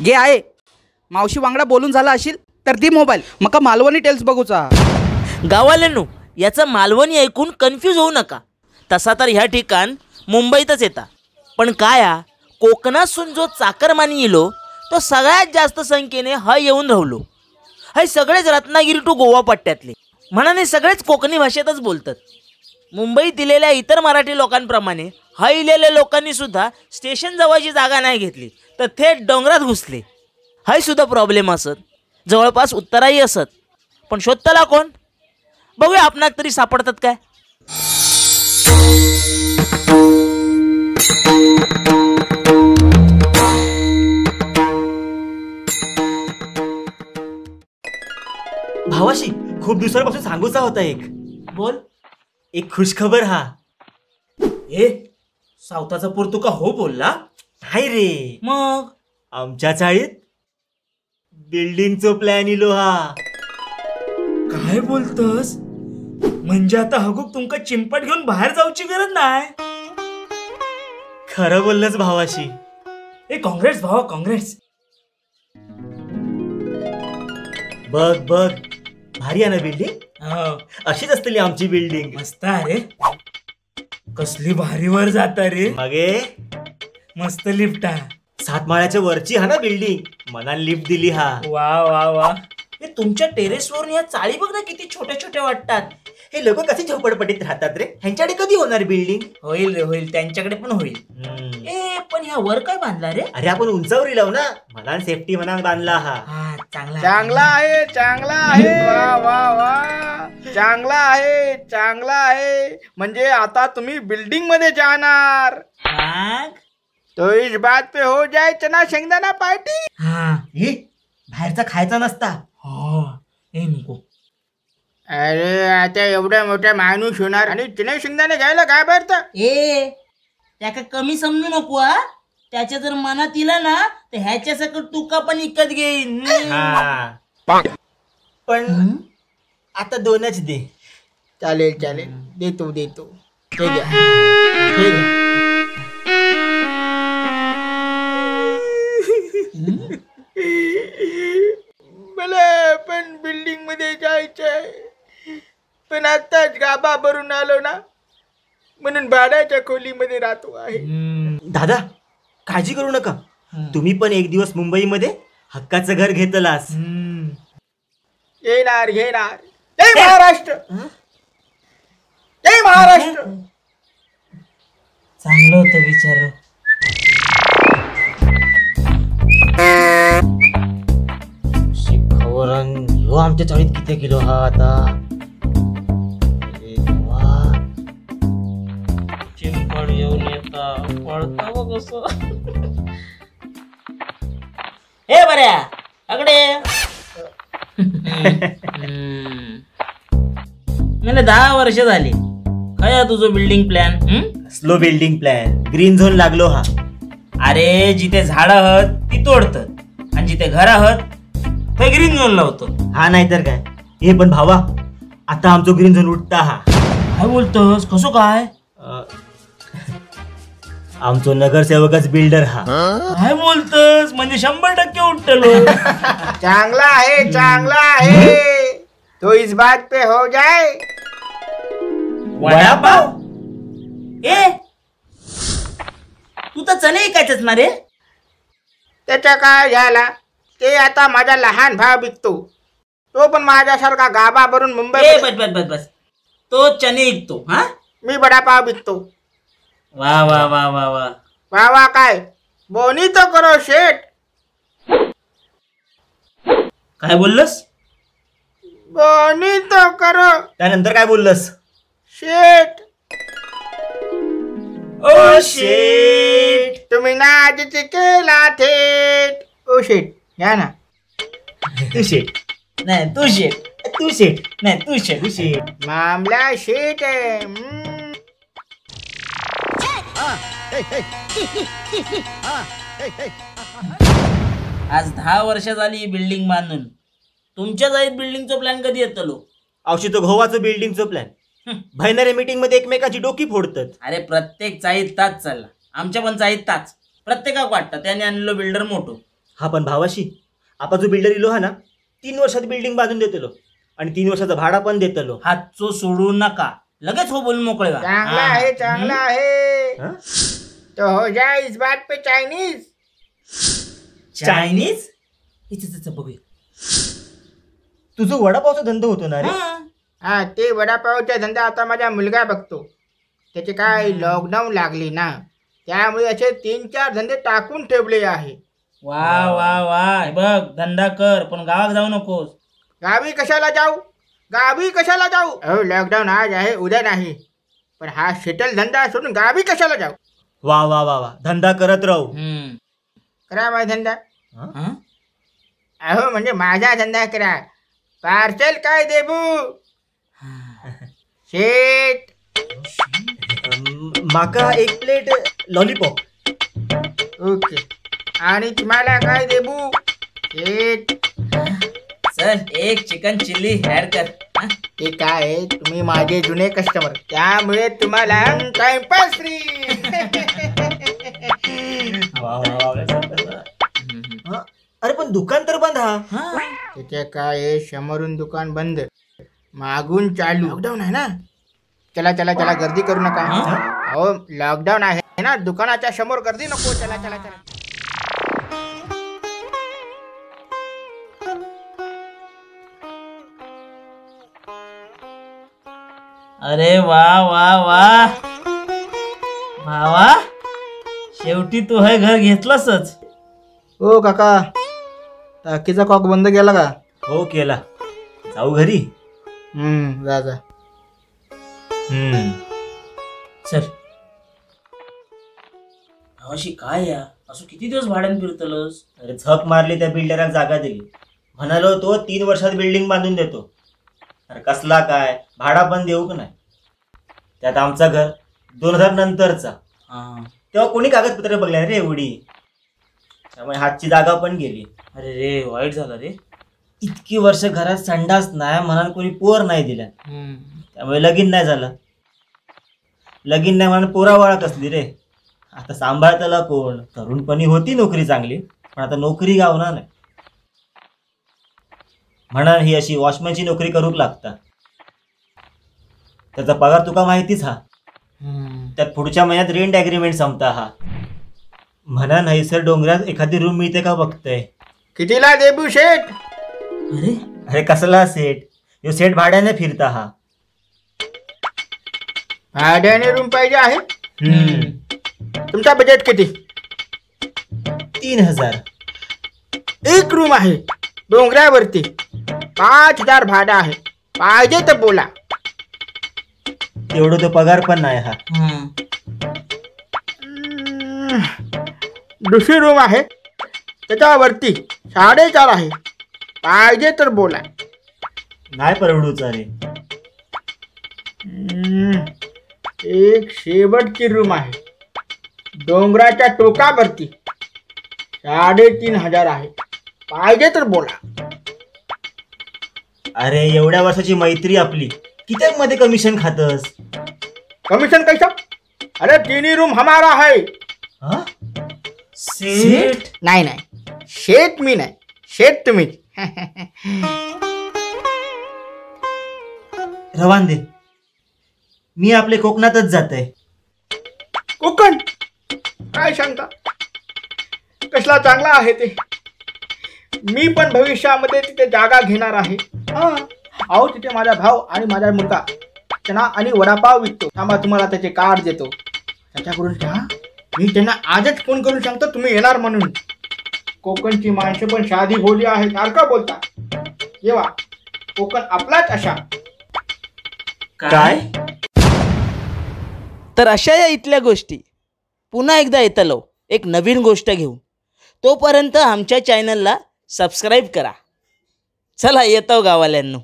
गे आहे मावशी वांगडा बोलून झाला असेल तर ती मोबाईल मका मालवणी टेल्स बघूचा. गावाल्यांनो, याचं मालवणी ऐकून कन्फ्यूज होऊ नका. तसा तर ह्या ठिकाण मुंबईतच येता, पण काय कोकणातून जो चाकरमानी येलो तो सगळ्यात जास्त संख्येने येऊन राहिलो. सगळेच रत्नागिरी टू गोवा पट्ट्यातले म्हणाने सगळेच कोकणी भाषेतच बोलतात. मुंबईत दिलेल्या इतर मराठी लोकांप्रमाणे इलेल्या लोकांनी सुद्धा स्टेशन जवळची जागा नाही घेतली तर थेट डोंगरात घुसले. सुद्धा प्रॉब्लेम असत, जवळपास उत्तराही असत, पण शोधताला कोण? बघूया आपणाक तरी सापडतात काय. भावाशी खूप दिवसांपासून सांगूचा होता एक. बोल. एक खुशखबर हा. सावताचा पोर तुका हो बोलला? नाही रे, मग आमच्या चाळीत बिल्डिंगचो प्लॅन इलो हा. काय बोलतस? म्हणजे आता हगूक तुमका चिंपट घेऊन बाहेर जाऊची गरज नाही. खरं बोललंच भावाशी. काँग्रेस भावा, काँग्रेस. बघ बघ, भारी आहे ना बिल्डिंग. अशीच असतली आमची बिल्डिंग. मस्त अरे, कसली भारीवर जाता रे. मगे मस्त लिफ्ट आहे. 7 माळ्याच्या वरची हा ना बिल्डिंग, मनाला लिफ्ट दिली हा. वा वा वा. तुमच्या टेरेसवरून या चाळी बघ ना किती छोट्या छोट्या वाटतात. हे लोक कसे झोपडपट्टीत राहतात रे, ह्यांच्याकडे कधी होणार बिल्डिंग? होईल रे होईल, त्यांच्याकडे पण होईल. पण ह्या वर काय बांधला रे? अरे आपण उंचावर लावू ना, म्हणा सेफ्टी म्हणा बांधला हा. चांगला आहे, चांगला आहे. वा वा वा, चांगला आहे, चांगला आहे. म्हणजे आता तुम्ही बिल्डिंग मध्ये जाणार. तो इस बात पे हो जाए चना शेंगदाणा पार्टी. बाहेरचा खायचा नसता. नको. अरे आता एवढ्या मोठ्या माणूस होणार आणि चना शेंगदाणे घ्यायला काय भरत? त्याका कमी समजू नको. त्याच्या जर मनात इला ना तर ह्याच्या सकट तुका पण इकत घेईन. पण आता 2च दे. चालेल चालेल, देतो देतो. हे घ्या, हे घ्या. मला पण बिल्डिंग मध्ये जायचंय, पण आताच गाबा भरून आलो ना, म्हणून भाड्याच्या खोलीमध्ये राहतो आहे. दादा काळजी करू नका, तुम्ही पण एक दिवस मुंबईमध्ये हक्काचं घर घेतलास. घेणार घेणार. जय महाराष्ट्र, जय महाराष्ट्र. चांगलं होतं विचार. हो आमच्या चाळीत किती किलो हा आता. चिंपड येऊन येता पळता बघ कसं. हे बऱ्या अकडे मला 10 वर्ष झाली. काय तुझं building plan? Slow building plan. Green zone लागलो हा. अरे जिथे झाड आहात ती तोडतात आणि जिथे घर आहात ते ग्रीन झोन लावतो. हा नाही तर काय. हे पण भावा, आता आमचं ग्रीन झोन उठता हा. काय बोलतोस? कसं काय? आमचो नगरसेवकच बिल्डर हा. काय बोलतोस? म्हणजे 100% उठलो. चांगला आहे, चांगला आहे. तो इस बात पे हो जाए. वडापाव? तू तर चणे ऐकायचंच ना रे. त्याच्या काय झाला, ते आता माझा लहान भाव विकतो. तो पण माझ्यासारखा गाबा भरून मुंबई. बस तो चणे ऐकतो. मी वडापाव विकतो. वा वा वा वा वा. वा वा काय, बोनी तो करो शेठ. काय बोललस? बोनी तो करो. त्यानंतर काय बोललस? शेठ. ओ शेठ, तुम्ही ना आजीची केला थेट. ओ शेठ घ्या ना. तू शेठ नाही तू शेठ. तू शेठ नाही तू शेठ. तू शेठ. मामला शेठ आहे. आज 10 वर्ष झाली बिल्डिंग बांधून. तुमच्या जाईत बिल्डिंगचा प्लॅन कधी येतलो? औषध गोवाचं बिल्डिंगचं प्लॅन. भाईनारे मीटिंग मध्ये एकमेकाची डोकी फोडतात. अरे प्रत्येक चाळीत ताच चालला. आमच्या पण चाळीत ताच. प्रत्येकाक वाटतं त्याने आणलेलो बिल्डर मोठो. हा पण भावाशी आपा जो बिल्डर इलो हा ना 3 वर्षात बिल्डिंग बांधून देतलो आणि 3 वर्षाचा भाडा पण देतलो. हातचो सोडू नका, लगेच हो बोलून मोकळे व्हा. चांगला आहे चांगला आहे. हा? तो हो जाए इस बात पे चाइनीज. चायनीज? बघूया. तुझं वडापावचा धंदा होतो ना रे? हा ते वडापावचा धंदा आता माझा मुलगा बघतो. त्याचे काय लॉकडाऊन लागली ना, त्यामुळे असे 3-4 धंदे टाकून ठेवले आहे. वा वा वा, हे बघ धंदा कर पण गावात जाऊ नकोस. गावी कशाला जाऊ, गावी कशाला जाऊ? अहो लॉकडाऊन आज आहे उद्या नाही, पण हा शेटल धंदा सोडून गावी कशाला जाऊ? वा वा वा वा, धंदा करत राहू. करा माझा धंदा. हं? अहो म्हणजे माझा धंदा करा. पार्सल काय देबू शेट? माका 1 प्लेट लॉलीपॉप. ओके. आणि तुम्हाला काय देबू शेट? चल 1 चिकन चिल्ली ऍड कर. ते काय आहे, तुम्ही माझे जुने कस्टमर, त्यामुळे तुम्हाला टाइमपास फ्री. अरे पण दुकान तर बंद हा. त्याचे काय आहे, समोरून दुकान बंद, मागून चालू. लॉकडाऊन आहे ना, चला चला चला गर्दी करू नका. अहो लॉकडाऊन आहे ना, दुकानाच्या समोर गर्दी नको. चला चला चला. अरे वा वा वा भावा, शेवटी तू हे घर घेतलंसच. ओ काका, टाकीचा कॉक बंद केला का? हो केला. जाऊ घरी. जा जा. चल. भावाशी काय या, असं किती दिवस भाड्याने फिरतलस? अरे झक मारली, त्या बिल्डराला जागा दिली. म्हणालो तो 3 वर्षात बिल्डिंग बांधून देतो. अरे कसला काय, भाडा पण देऊ का नाही. त्यात आमचा घर 2000 नंतरचा. तेव्हा कोणी कागदपत्र बघल्या रे एवढी, त्यामुळे हातची जागा पण गेली. अरे रे, वाईट झालं रे. इतकी वर्ष घरात संडास नाही म्हणून कोणी पोर नाही दिला, त्यामुळे लगीन नाही झालं. लगीन नाही म्हणून पोरावाळा कसली रे. आता सांभाळताला कोण? तरुणपणी होती नोकरी चांगली, पण आता नोकरी गावणार नाही म्हणून ही अशी वॉचमॅनची नोकरी करूक लागता. त्याचा पगार तुका माहितीच हा. त्यात पुढच्या महिन्यात रेंट ॲग्रीमेंट संपता हा. म्हणा नाही सर, डोंगरात एखादी रूम मिळते का बघतोय. कितीला देबू शेठ? अरे अरे कसला सेट, यो सेट भाड्याने फिरता हा. भाड्याने रूम पाहिजे आहे? तुमचा बजेट किती? 3000. एक रूम आहे डोंगरावरती, 5000 भाडा आहे. पाहिजे तर बोला. एवढं तो पगार पण नाही हा. दुसरी रूम आहे त्याच्यावरती 4.5 आहे. पाहिजे तर बोला. नाही परवडूचा रे. एक शेवटची रूम आहे डोंगराच्या टोकावरती, 3500 आहे. पाहिजे तर बोला. अरे एवढ्या वर्षाची मैत्री आपली, किती मध्ये कमिशन खातस? कमिशन कैसा? अरे 3 रूम हमारा है. हा? सेठ? नाही नाही, शेठ मी नाही, शेठ तुम्हीच. रवान दे, मी आपले कोकणातच जात आहे. कोकण? काय सांगता, कसला चांगला आहे ते. मी पण भविष्यामध्ये तिथे जागा घेणार आहे. अहो तिथे माझा भाऊ आणि माझा मुलगा चना आणि वडापाव विकतो. थांबा, तुम्हाला त्याचे कार्ड देतो, त्याच्याकडून घ्या. मी त्यांना आजच फोन करून सांगतो तुम्ही येणार म्हणून. कोकणची माणसं पण साधी भोली आहे, सारखं बोलता. येवा, कोकण आपलाच अशा. काय? तर अशा या इथल्या गोष्टी पुन्हा एकदा येतलो एक नवीन गोष्ट घेऊन. तोपर्यंत आमच्या चॅनलला सबस्क्राईब करा. चला येतो गावाल्यांनो.